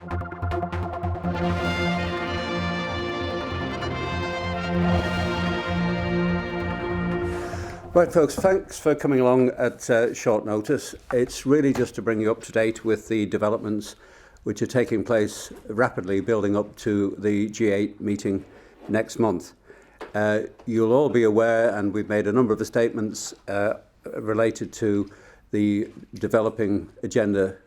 Right, folks, thanks for coming along at short notice. It's really just to bring you up to date with the developments which are taking place rapidly, building up to the G8 meeting next month. You'll all be aware, and we've made a number of statements related to the developing agenda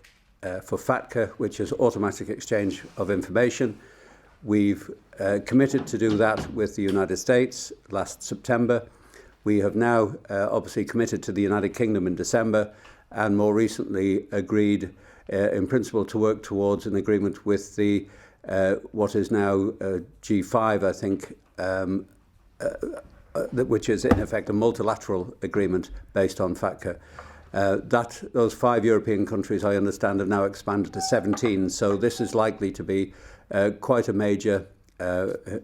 for FATCA, which is automatic exchange of information. We've committed to do that with the United States last September. We have now obviously committed to the United Kingdom in December, and more recently agreed in principle to work towards an agreement with the what is now G5, I think, which is in effect a multilateral agreement based on FATCA. Those 5 European countries, I understand, have now expanded to 17, so this is likely to be quite a major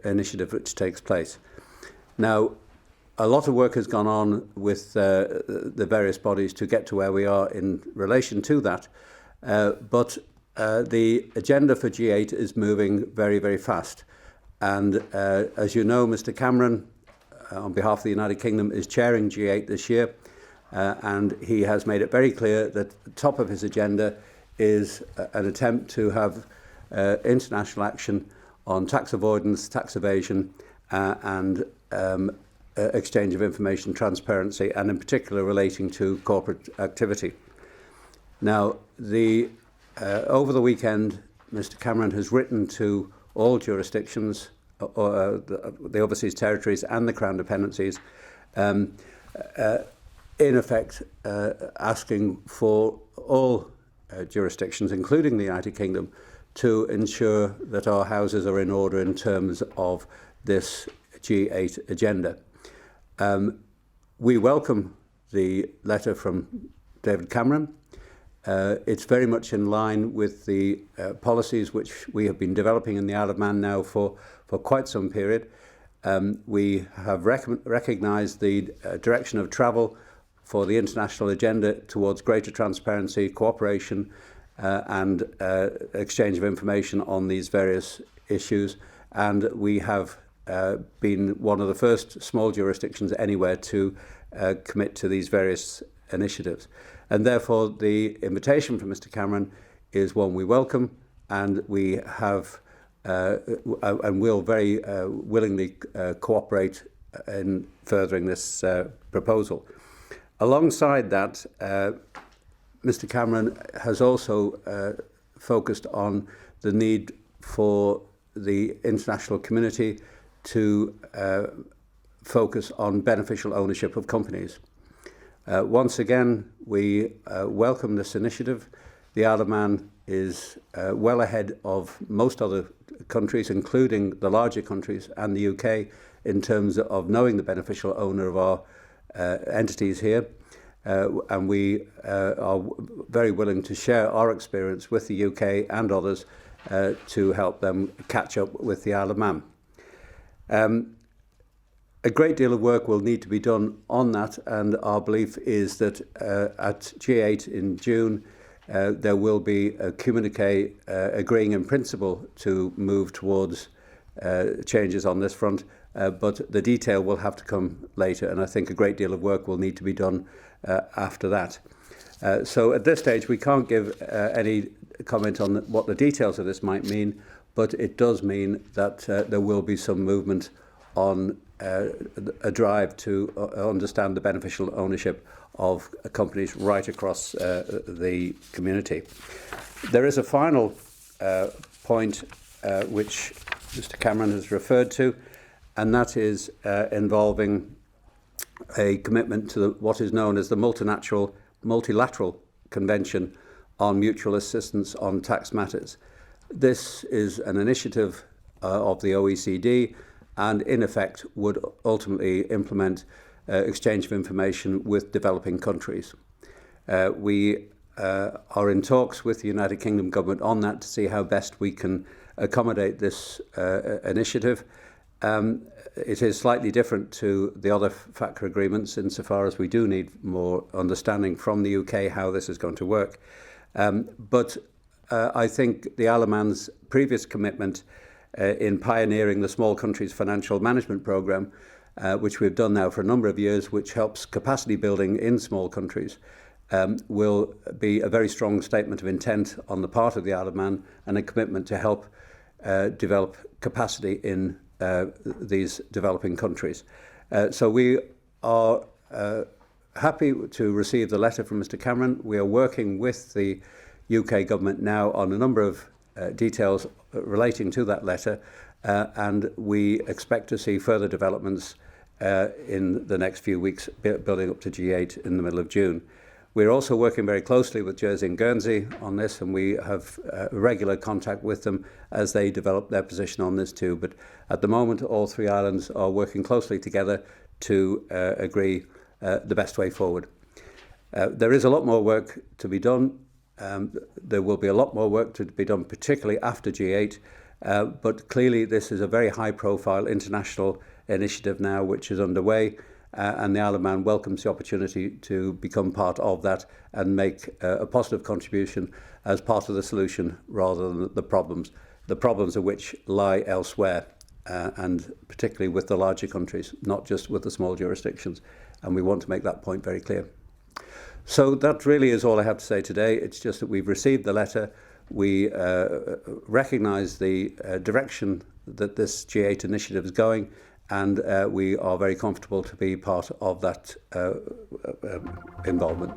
initiative which takes place. Now, a lot of work has gone on with the various bodies to get to where we are in relation to that, but the agenda for G8 is moving very, very fast. And as you know, Mr. Cameron, on behalf of the United Kingdom, is chairing G8 this year, and he has made it very clear that the top of his agenda is an attempt to have international action on tax avoidance, tax evasion, and exchange of information, transparency, and in particular relating to corporate activity. Now, over the weekend, Mr. Cameron has written to all jurisdictions, the overseas territories and the Crown Dependencies, in effect asking for all jurisdictions, including the United Kingdom, to ensure that our houses are in order in terms of this G8 agenda. We welcome the letter from David Cameron. It's very much in line with the policies which we have been developing in the Isle of Man now for quite some period. We have recognised the direction of travel for the international agenda towards greater transparency, cooperation, and exchange of information on these various issues. And we have been one of the first small jurisdictions anywhere to commit to these various initiatives. And therefore, the invitation from Mr. Cameron is one we welcome, and we have and will very willingly cooperate in furthering this proposal. Alongside that, Mr. Cameron has also focused on the need for the international community to focus on beneficial ownership of companies. Once again, we welcome this initiative. The Isle of Man is well ahead of most other countries, including the larger countries and the UK, in terms of knowing the beneficial owner of our entities here. And we are very willing to share our experience with the UK and others to help them catch up with the Isle of Man. A great deal of work will need to be done on that, and our belief is that at G8 in June, there will be a communiqué agreeing in principle to move towards changes on this front, but the detail will have to come later, and I think a great deal of work will need to be done after that. So at this stage, we can't give any comment on what the details of this might mean, but it does mean that there will be some movement on a drive to understand the beneficial ownership of companies right across the community. There is a final point which Mr. Cameron has referred to, and that is involving a commitment to what is known as the multilateral Convention on Mutual Assistance on Tax Matters. This is an initiative of the OECD, and in effect would ultimately implement exchange of information with developing countries. We are in talks with the United Kingdom government on that to see how best we can accommodate this initiative. It is slightly different to the other FATCA agreements insofar as we do need more understanding from the UK how this is going to work. But I think the Allan's previous commitment in pioneering the Small Countries Financial Management Programme, which we've done now for a number of years, which helps capacity building in small countries, will be a very strong statement of intent on the part of the Allan and a commitment to help develop capacity in these developing countries. So we are happy to receive the letter from Mr Cameron. We are working with the UK government now on a number of details relating to that letter, and we expect to see further developments in the next few weeks, building up to G8 in the middle of June. We're also working very closely with Jersey and Guernsey on this, and we have regular contact with them as they develop their position on this too. But at the moment, all three islands are working closely together to agree the best way forward. There is a lot more work to be done. There will be a lot more work to be done, particularly after G8, but clearly this is a very high-profile international initiative now which is underway, and the Isle of Man welcomes the opportunity to become part of that and make a positive contribution as part of the solution rather than the problems of which lie elsewhere, and particularly with the larger countries, not just with the small jurisdictions, and we want to make that point very clear. So that really is all I have to say today. It's just that we've received the letter. We recognise the direction that this G8 initiative is going, and we are very comfortable to be part of that involvement.